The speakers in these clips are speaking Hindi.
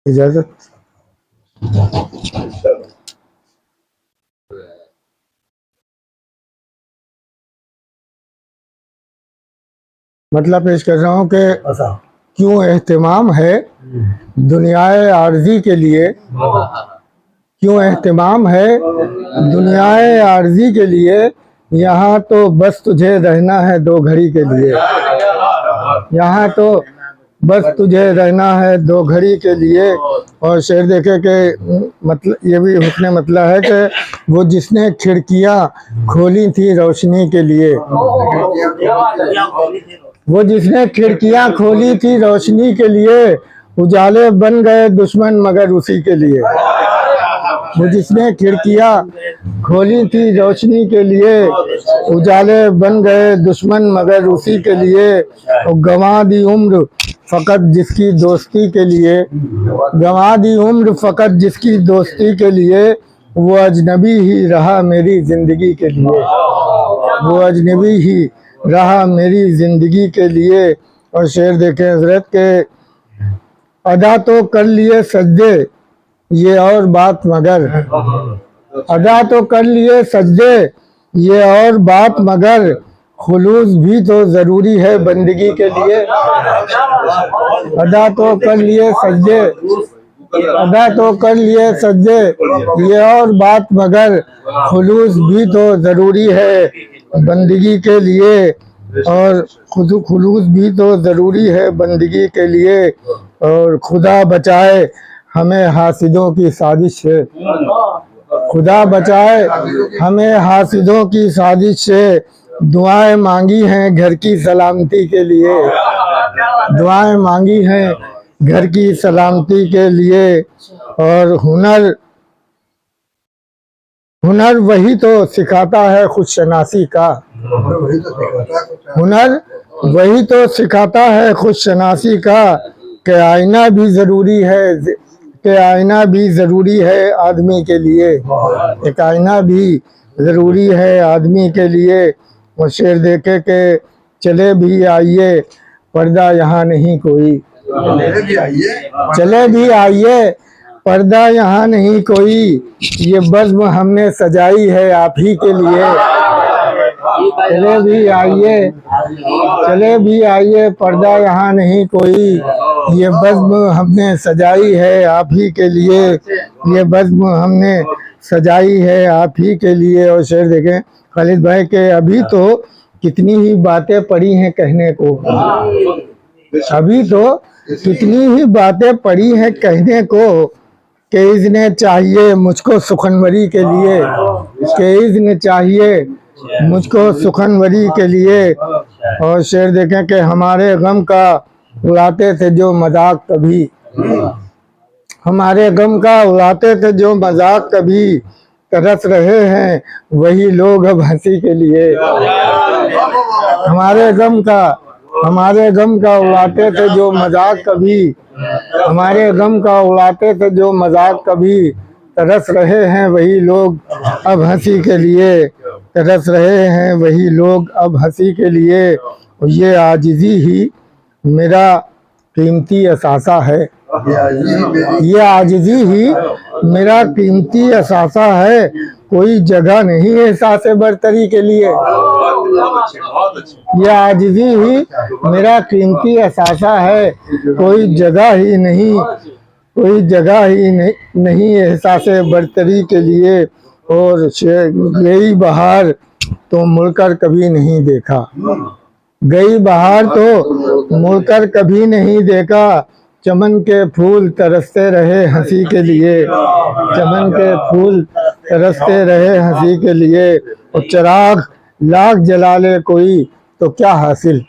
इजाजत। मतलब पेश कर रहा हूँ कि क्यों एहतिमाम है दुनियाए आर्जी के लिए, क्यों एहतिमाम है दुनियाए आर्जी के लिए, यहाँ तो बस तुझे रहना है 2 घड़ी के लिए, यहाँ तो बस तुझे रहना है 2 घड़ी के लिए। और शेर देखे कि मतलब ये भी हुस्न मतलब है कि वो जिसने खिड़कियाँ खोली थी रोशनी के लिए, वो जिसने खिड़कियाँ खोली थी रोशनी के लिए, उजाले बन गए दुश्मन मगर उसी के लिए। वो जिसने खिड़कियाँ खोली थी रोशनी के लिए, उजाले बन गए दुश्मन मगर उसी के लिए। गंवा दी उम्र फ़कत जिसकी दोस्ती के लिए, गंवा दी उम्र फ़कत जिसकी दोस्ती के लिए, वो अजनबी ही रहा मेरी ज़िंदगी के लिए, वो अजनबी ही रहा मेरी ज़िंदगी के लिए। और शेर देखें हज़रत के, अदा तो कर लिए सजदे ये और बात मगर, अदा तो कर लिए सजदे ये और बात मगर, खुलूस भी तो ज़रूरी है बंदगी के लिए। अदा तो कर लिए सजदे, अदा तो कर लिए सजदे ये और बात मगर, खुलूस भी तो ज़रूरी है बंदगी के लिए। और खुलूस भी तो ज़रूरी है बंदगी के लिए। और खुदा बचाए हमें हासिदों की साजिश से, खुदा बचाए हमें हासिदों की साजिश से। दुआएं मांगी हैं घर की सलामती के लिए, दुआएं मांगी हैं घर की सलामती के लिए। और हुनर हुनर वही तो सिखाता है खुदशनासी का, हुनर वही तो सिखाता है खुदशनासी का। कि आईना भी ज़रूरी है, कि आईना भी ज़रूरी है आदमी के लिए, एक आईना भी ज़रूरी है आदमी के लिए। और शेर देखे के, चले भी आइए पर्दा यहाँ नहीं कोई, चले भी आइए पर्दा यहाँ नहीं कोई, ये बज़्म हमने सजाई है आप ही के लिए। चले भी आइए, चले भी आइए पर्दा यहाँ नहीं कोई, ये बज़्म हमने सजाई है आप ही के लिए, ये बज़्म हमने सजाई है आप ही के लिए। और शेर देखें खालिद भाई के, अभी तो कितनी ही बातें पड़ी हैं कहने को, अभी तो कितनी ही बातें पड़ी हैं कहने को, कि इज़्न चाहिए मुझको सुखनवरी के लिए, कि इज़्न चाहिए मुझको सुखनवरी के लिए। और शेर देखें कि हमारे गम का उड़ाते थे जो मजाक कभी, हमारे गम का उड़ाते थे जो मजाक कभी, तरस रहे हैं वही लोग अब हंसी के लिए। हमारे गम का उड़ाते थे जो मजाक कभी, हमारे गम का उड़ाते थे जो मजाक कभी, तरस रहे हैं वही लोग अब हंसी के लिए, तरस रहे हैं वही लोग अब हंसी के लिए। और ये आजिज़ी ही मेरा कीमती असासा है, ये आजिज़ी ही मेरा कीमती असासा है, कोई जगह नहीं एहसास बरतरी के लिए। ये आजिज़ी ही मेरा कीमती असासा है, कोई जगह ही नहीं, कोई जगह ही नहीं एहसास बरतरी के लिए। और गई बहार तो मुड़कर कभी नहीं देखा, गई बहार तो मुड़कर कभी नहीं देखा, चमन के फूल तरसते रहे हंसी के लिए, चमन के फूल तरसते रहे हंसी के लिए। और चिराग लाख जला ले कोई तो क्या हासिल,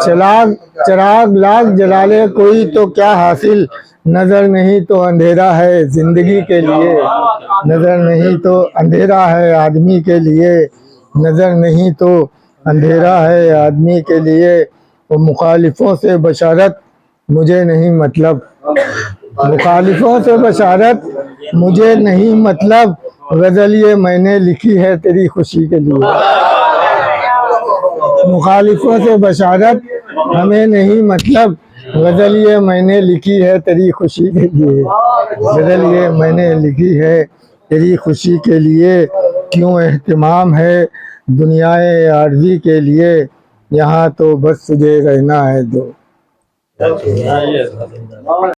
चिराग लाख जला ले कोई तो क्या हासिल, नजर नहीं तो अंधेरा है जिंदगी के लिए, नजर नहीं तो अंधेरा है आदमी के लिए, नजर नहीं तो अंधेरा है आदमी के लिए। वो मुखालिफों से बशारत मुझे नहीं मतलब, मुखालिफों से बशारत मुझे नहीं मतलब, गज़ल ये मैंने लिखी है तेरी खुशी के लिए। मुखालिफों से बशारत हमें नहीं मतलब, गजल ये मैंने लिखी है तेरी खुशी के लिए, गजल ये मैंने लिखी है तेरी खुशी के लिए। क्यों एहतिमाम है दुनियाए आरज़ी के लिए, यहाँ तो बस तुझे रहना है दो।